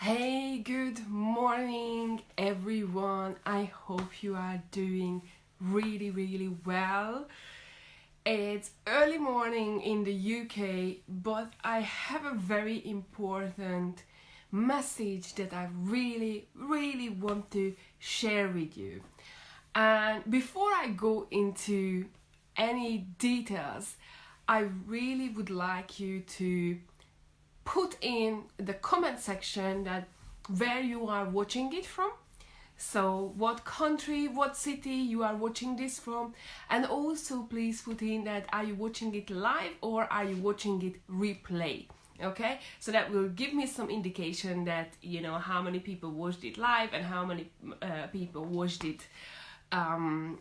Hey, good morning, everyone. I hope you are doing really well. It's early morning in the UK, but I have a very important message that I really want to share with you. And before I go into any details, I really would like you to put in the comment section that where you are watching it from, so what country, what city you are watching this from, and also please put in that are you watching it live or are you watching it replay. Okay, so that will give me some indication that how many people watched it live and how many people watched it on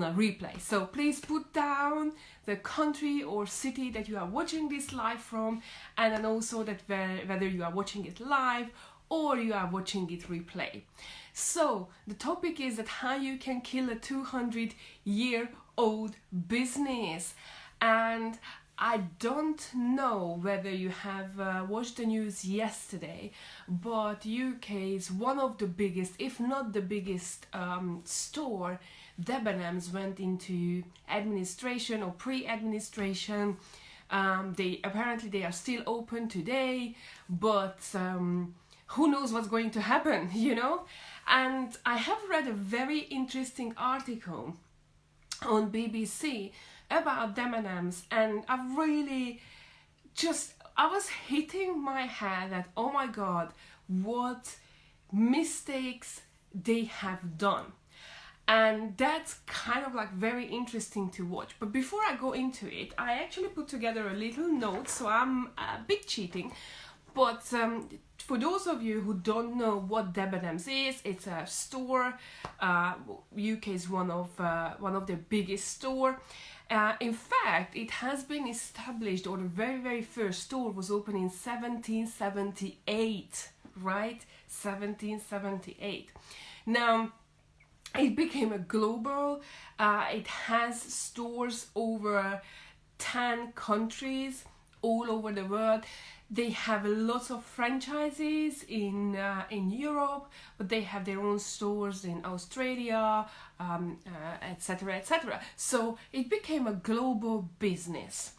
a replay. So please put down the country or city that you are watching this live from, and then also that whether you are watching it live or you are watching it replay. So the topic is that how you can kill a 200-year-old business. And I don't know whether you have watched the news yesterday, but UK is one of the biggest, if not the biggest, store. Debenhams went into administration or pre-administration. They are still open today, but who knows what's going to happen, And I have read a very interesting article on BBC about Debenhams, and I was hitting my head that, oh my god, what mistakes they have done. And that's kind of like very interesting to watch. But before I go into it, I actually put together a little note, so I'm a bit cheating. But for those of you who don't know what Debenhams is, it's a store. UK is one of the biggest store. In fact, it has been established, or the very first store was opened in 1778, right? 1778. Now, it became a global, it has stores over 10 countries all over the world. They have lots of franchises in Europe, but they have their own stores in Australia, etc. So it became a global business.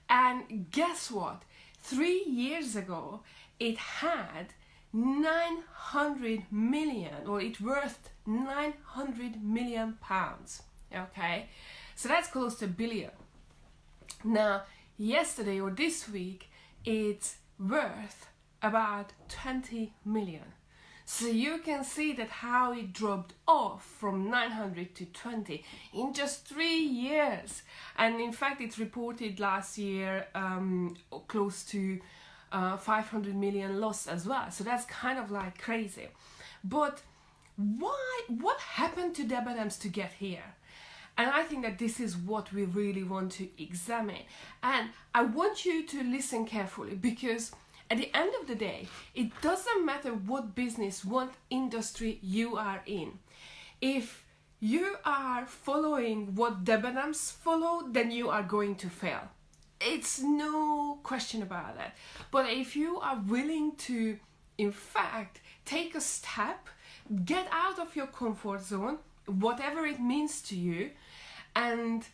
And guess what? 3 years ago, it had 900 million, or it worth 900 million pounds. Okay, so that's close to a billion. Now, yesterday or this week, it's worth about 20 million. So you can see that how it dropped off from 900 to 20 in just 3 years. And in fact, it's reported last year close to 500 million loss as well. So that's kind of like crazy. But what happened to Debenhams to get here? And I think that this is what we really want to examine. And I want you to listen carefully, because at the end of the day, it doesn't matter what business, what industry you are in. If you are following what Debenhams follow, then you are going to fail. It's no question about that. But if you are willing to, in fact, take a step, get out of your comfort zone, whatever it means to you, and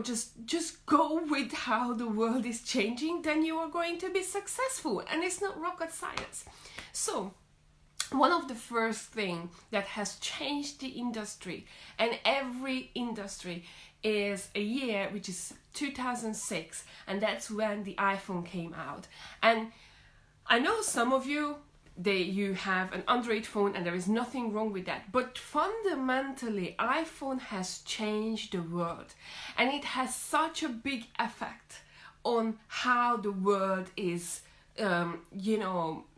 just go with how the world is changing, then you are going to be successful. And it's not rocket science. So one of the first things that has changed the industry, and every industry, is a year which is 2006, and that's when the iPhone came out. And I know some of you, you have an Android phone, and there is nothing wrong with that, but fundamentally iPhone has changed the world, and it has such a big effect on how the world is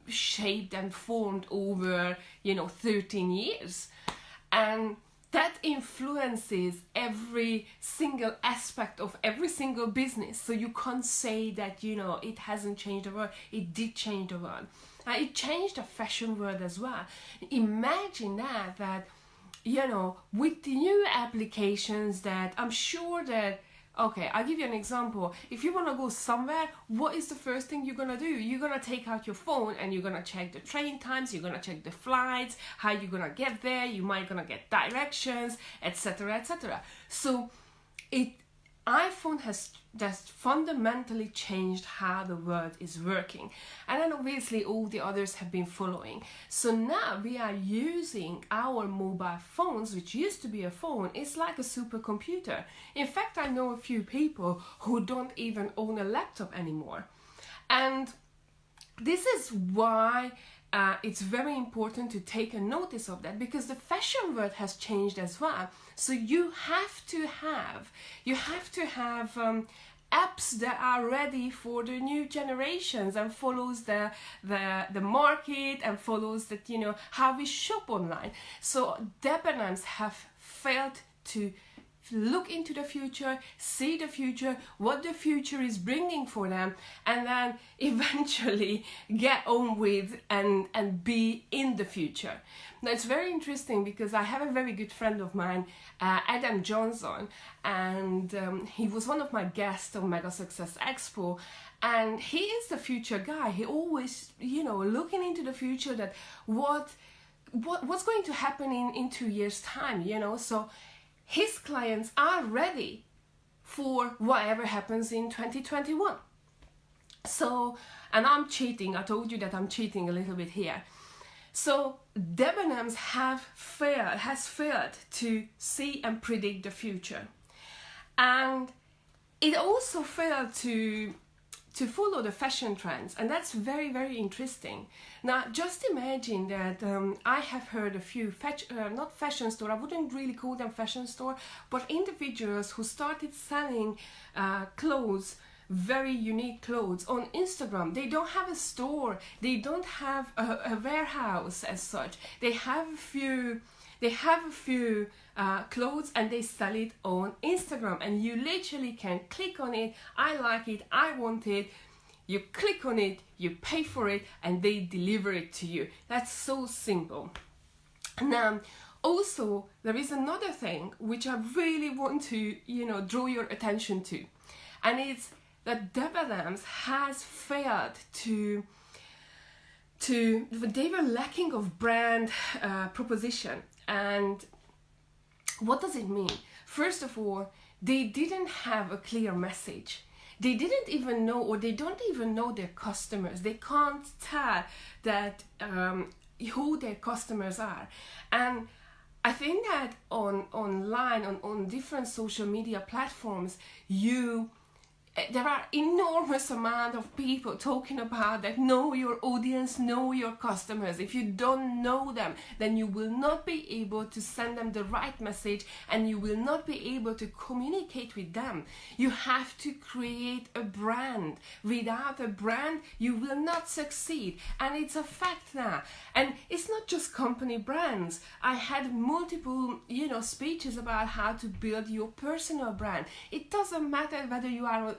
shaped and formed over 13 years. And that influences every single aspect of every single business. So you can't say that it hasn't changed the world. It did change the world. It changed the fashion world as well. Imagine that with the new applications that I'm sure that Okay, I'll give you an example. If you want to go somewhere, what is the first thing you're going to do? You're going to take out your phone and you're going to check the train times, you're going to check the flights, how you're going to get there, you might going to get directions, etc., etc. So iPhone has just fundamentally changed how the world is working, and then obviously all the others have been following. So now we are using our mobile phones, which used to be a phone. It's like a supercomputer. In fact, I know a few people who don't even own a laptop anymore, and this is why it's very important to take a notice of that, because the fashion world has changed as well. So you have to have apps that are ready for the new generations and follows the market and follows that, you know, how we shop online. So Debenhams have failed to look into the future, see the future, what the future is bringing for them, and then eventually get on with and be in the future. Now it's very interesting because I have a very good friend of mine, Adam Johnson, and he was one of my guests on Mega Success Expo, and he is the future guy. He always, you know, looking into the future, that what's going to happen in 2 years' time, you know. So his clients are ready for whatever happens in 2021. So, and I'm cheating. I told you that I'm cheating a little bit here. So Debenhams has failed to see and predict the future, and it also failed to follow the fashion trends, and that's very, very interesting. Now, just imagine that I have heard a few, not fashion store, I wouldn't really call them fashion store, but individuals who started selling clothes, very unique clothes on Instagram. They don't have a store, they don't have a warehouse as such. They have a few clothes and they sell it on Instagram, and you literally can click on it. I like it, I want it. You click on it, you pay for it, and they deliver it to you. That's so simple. Now, also, there is another thing which I really want to, you know, draw your attention to, and it's that Debenhams has failed they were lacking of brand proposition. And what does it mean? First of all, they didn't have a clear message. They didn't even know, or they don't even know their customers. They can't tell that who their customers are. And I think that online, on different social media platforms, there are enormous amount of people talking about that. Know your audience, know your customers. If you don't know them, then you will not be able to send them the right message, and you will not be able to communicate with them. You have to create a brand. Without a brand, you will not succeed, and it's a fact now. And it's not just company brands. I had multiple, you know, speeches about how to build your personal brand. It doesn't matter whether you are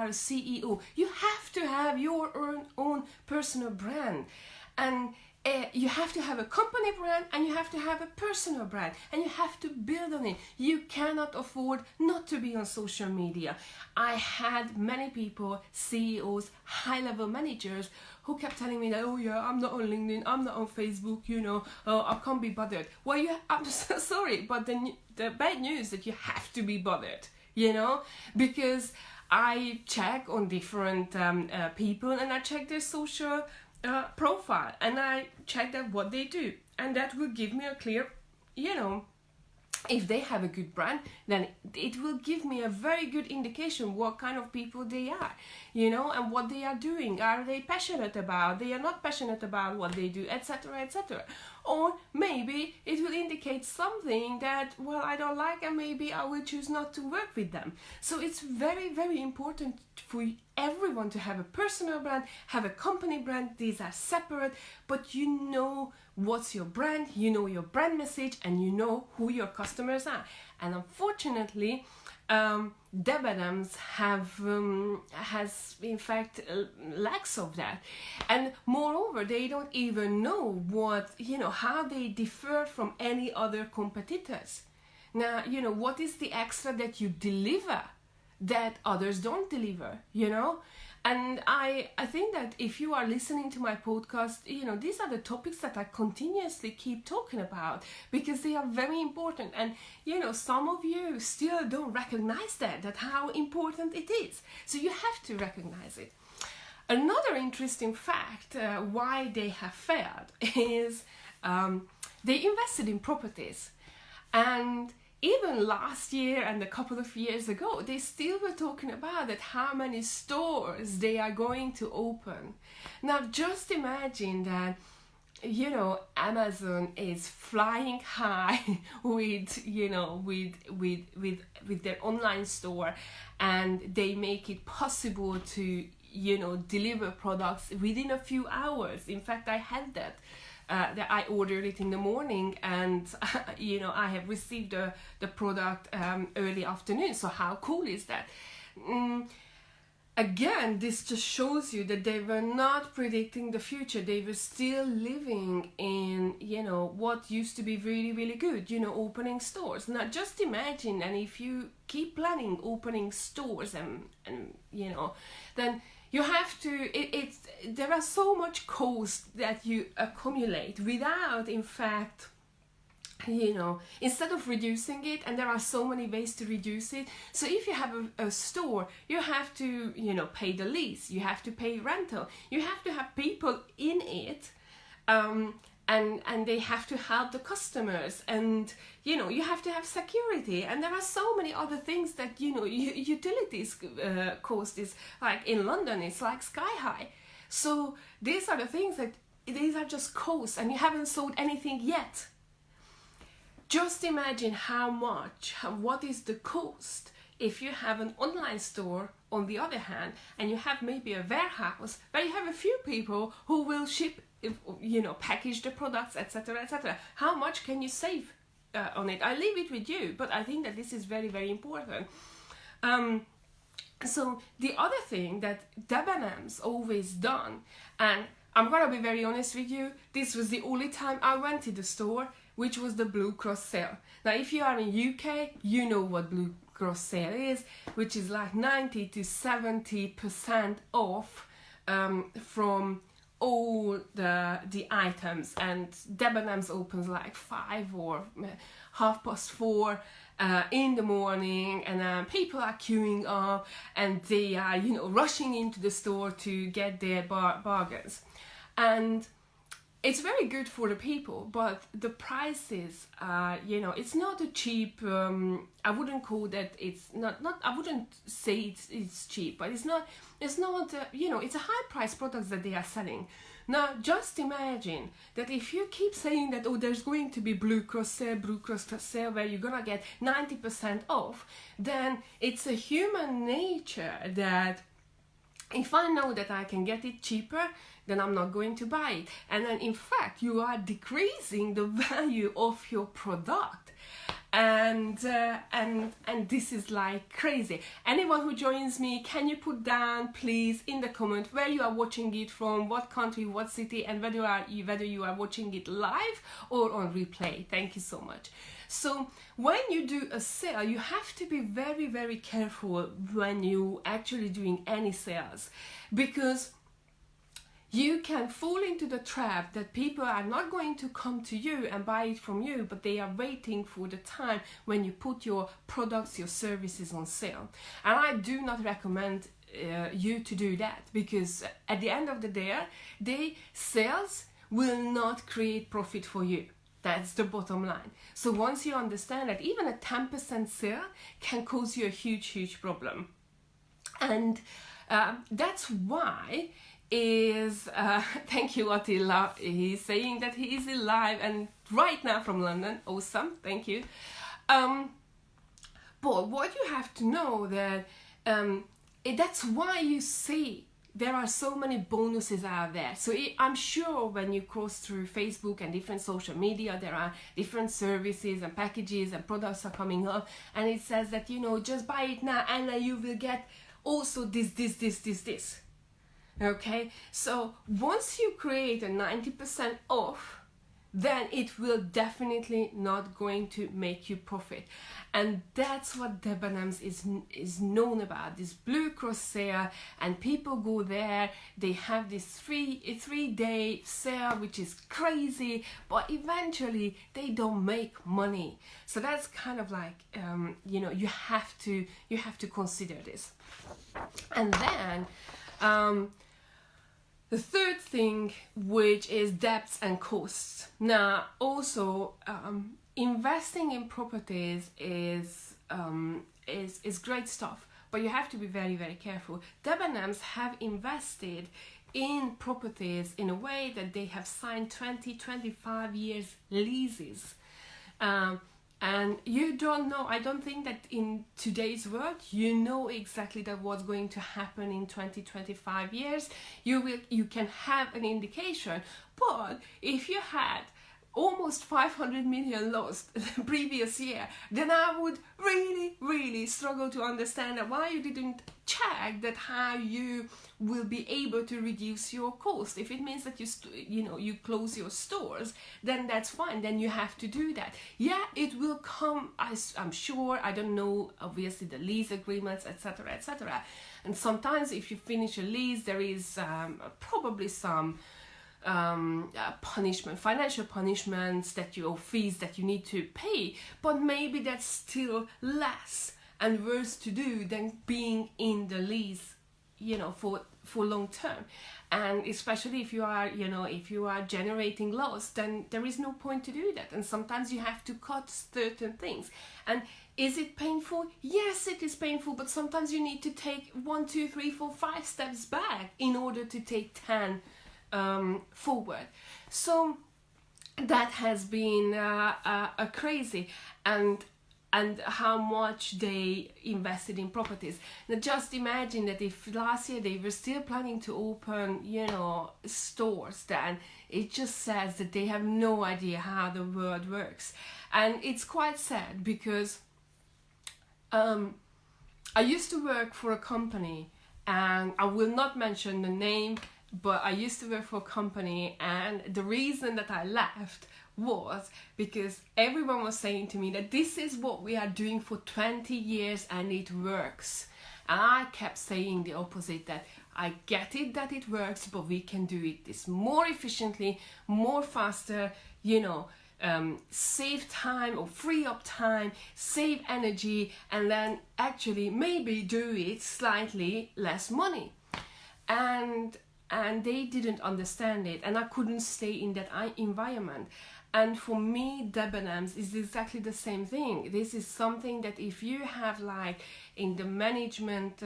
a CEO. You have to have your own personal brand, and you have to have a company brand, and you have to have a personal brand, and you have to build on it. You cannot afford not to be on social media. I had many people, CEOs, high-level managers, who kept telling me that, oh yeah, I'm not on LinkedIn, I'm not on Facebook, you know, I can't be bothered. Well, I'm so sorry, but the bad news is that you have to be bothered, you know, because I check on different people, and I check their social profile, and I check that what they do, and that will give me a clear, you know, if they have a good brand, then it will give me a very good indication what kind of people they are, you know, and what they are doing. Are they passionate about? They are not passionate about what they do, etc., etc. Or maybe it will indicate something that, well, I don't like, and maybe I will choose not to work with them. So it's very, very important for everyone to have a personal brand, have a company brand. These are separate, but you know what's your brand, you know your brand message, and you know who your customers are. And unfortunately, Debenhams has in fact lacks of that, and moreover, they don't even know what, you know, how they differ from any other competitors. Now, you know, what is the extra that you deliver that others don't deliver, you know? And I think that if you are listening to my podcast, you know, these are the topics that I continuously keep talking about because they are very important. And, you know, some of you still don't recognize that how important it is. So you have to recognize it. Another interesting fact why they have failed is they invested in properties. And even last year and a couple of years ago, they still were talking about that how many stores they are going to open. Now, just imagine that, you know, Amazon is flying high with, you know, with their online store, and they make it possible to, you know, deliver products within a few hours. In fact, I had that I ordered it in the morning, and you know, I have received the product early afternoon. So how cool is that? Again, this just shows you that they were not predicting the future. They were still living in, you know, what used to be really, really good, you know, opening stores. Now just imagine, and if you keep planning opening stores and you know, then you have to, there are so much cost that you accumulate without, in fact, you know, instead of reducing it, and there are so many ways to reduce it. So if you have a store, you have to, you know, pay the lease, you have to pay rental, you have to have people in it, and they have to help the customers, and you know, you have to have security, and there are so many other things that, you know, utilities cost is like in London, it's like sky high. So these are the things that, these are just costs, and you haven't sold anything yet. Just imagine what is the cost if you have an online store on the other hand, and you have maybe a warehouse where you have a few people who will ship, you know, package the products, etc., etc. How much can you save on it? I leave it with you, but I think that this is very, very important. So the other thing that Debenhams always done, and I'm gonna be very honest with you, this was the only time I went to the store, which was the Blue Cross sale. Now, if you are in UK, you know what Blue Cross sale is, which is like 90 to 70% off from all the items, and Debenhams opens like 5 or 4:30 in the morning, and people are queuing up, and they are, you know, rushing into the store to get their bargains. And it's very good for the people, but the prices, you know, it's not a cheap, I wouldn't call that, it's not I wouldn't say it's cheap, but it's not, you know, it's a high price products that they are selling. Now, just imagine that if you keep saying that, oh, there's going to be Blue Cross sale, where you're gonna get 90% off, then it's a human nature that if I know that I can get it cheaper, then I'm not going to buy it. And then in fact, you are decreasing the value of your product. And this is like crazy. Anyone who joins me, can you put down please in the comment where you are watching it from, what country, what city, and whether you are watching it live or on replay. Thank you so much. So when you do a sale, you have to be very, very careful when you actually doing any sales, because you can fall into the trap that people are not going to come to you and buy it from you, but they are waiting for the time when you put your products, your services on sale. And I do not recommend you to do that, because at the end of the day, sales will not create profit for you. That's the bottom line. So once you understand that even a 10% sale can cause you a huge, huge problem. And that's why thank you, Attila. He's saying that he is live and right now from London. Awesome, thank you. But what you have to know that that's why you see there are so many bonuses out there. So I'm sure when you cross through Facebook and different social media, there are different services and packages and products are coming up, and it says that, you know, just buy it now and then you will get also this. Okay, so once you create a 90% off, then it will definitely not going to make you profit. And that's what Debenhams is known about, this Blue Cross sale. And people go there, they have this three-day sale, which is crazy, but eventually they don't make money. So that's kind of like, you have to consider this. And then the third thing, which is debts and costs. Now, also, investing in properties is great stuff, but you have to be very, very careful. Debenhams have invested in properties in a way that they have signed 20-25 years leases. And you don't know, I don't think that in today's world you know exactly that what's going to happen in 20-25 years. You can have an indication, but if you had almost 500 million lost the previous year, then I would really, really struggle to understand why you didn't check that how you will be able to reduce your cost. If it means that you close your stores, then that's fine, then you have to do that. Yeah, it will come, I'm sure, I don't know, obviously the lease agreements, etc., etc. And sometimes if you finish a lease, there is probably some punishment, financial punishments or fees that you need to pay, but maybe that's still less and worse to do than being in the lease, for long term. And especially if you are generating loss, then there is no point to do that. And sometimes you have to cut certain things. And is it painful? Yes, it is painful, but sometimes you need to take 1, 2, 3, 4, 5 steps back in order to take 10 forward. So that has been a crazy, and how much they invested in properties. Now just imagine that if last year they were still planning to open stores, then it just says that they have no idea how the world works. And it's quite sad because I used to work for a company, and I will not mention the name, but I used to work for a company, and the reason that I left was because everyone was saying to me that this is what we are doing for 20 years and it works. And I kept saying the opposite, that I get it that it works, but we can do it this more efficiently, more faster, save time or free up time, save energy, and then actually maybe do it slightly less money. And they didn't understand it, and I couldn't stay in that environment. And for me, Debenhams is exactly the same thing. This is something that if you have, like, in the management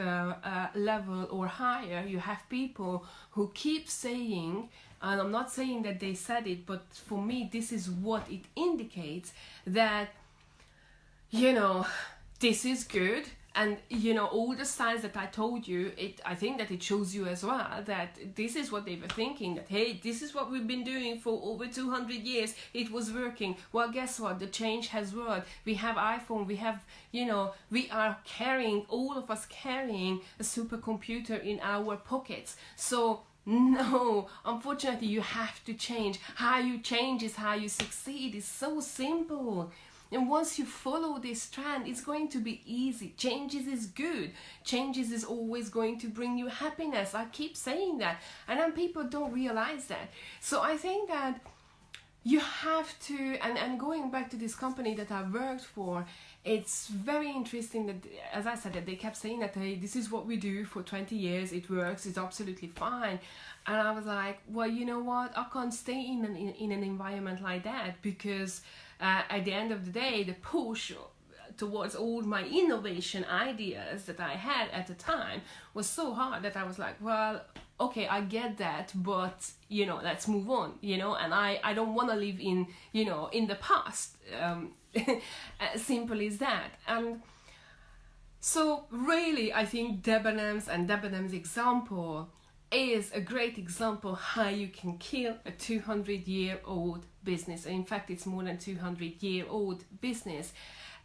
level or higher, you have people who keep saying, and I'm not saying that they said it, but for me, this is what it indicates, that, this is good. And all the signs that I told you, I think that it shows you as well that this is what they were thinking, that hey, this is what we've been doing for over 200 years, it was working. Well, guess what, the change has worked. We have iPhone, we have, we are carrying, all of us carrying a supercomputer in our pockets. So no, unfortunately you have to change. How you change is how you succeed. It's so simple. And once you follow this trend, it's going to be easy. Changes is good. Changes is always going to bring you happiness. I keep saying that. And then people don't realize that. So I think that you have to, and going back to this company that I worked for, it's very interesting that, as I said, that they kept saying that, hey, this is what we do for 20 years, it works, it's absolutely fine. And I was like, well, you know what, I can't stay in an environment like that, because at the end of the day, the push towards all my innovation ideas that I had at the time was so hard that I was like, well, okay, I get that, but let's move on, and I don't want to live in in the past. Simple as that. And so really, I think Debenhams and Debenhams example is a great example how you can kill a 200-year-old business. In fact, it's more than 200-year-old business.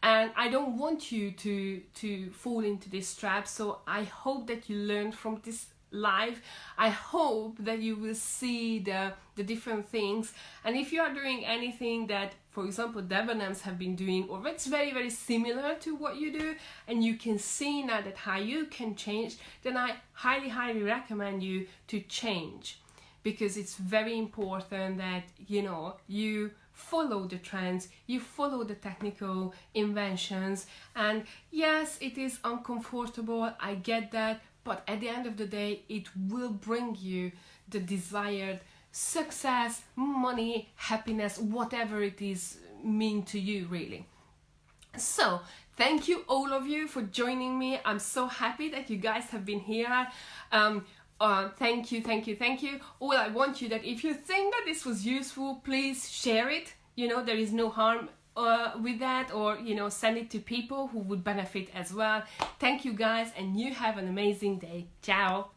And I don't want you to fall into this trap. So I hope that you learned from this life. I hope that you will see the different things, and if you are doing anything that, for example, Debenhams have been doing, or it's very, very similar to what you do, and you can see now that how you can change, then I highly, highly recommend you to change, because it's very important that, you know, you follow the trends, you follow the technical inventions. And yes, it is uncomfortable, I get that, but at the end of the day, it will bring you the desired success, money, happiness, whatever it is mean to you, really. So thank you all of you for joining me. I'm so happy that you guys have been here. Thank you. All I want you, that if you think that this was useful, please share it. You know, there is no harm with that, or, you know, send it to people who would benefit as well. Thank you guys, and you have an amazing day. Ciao.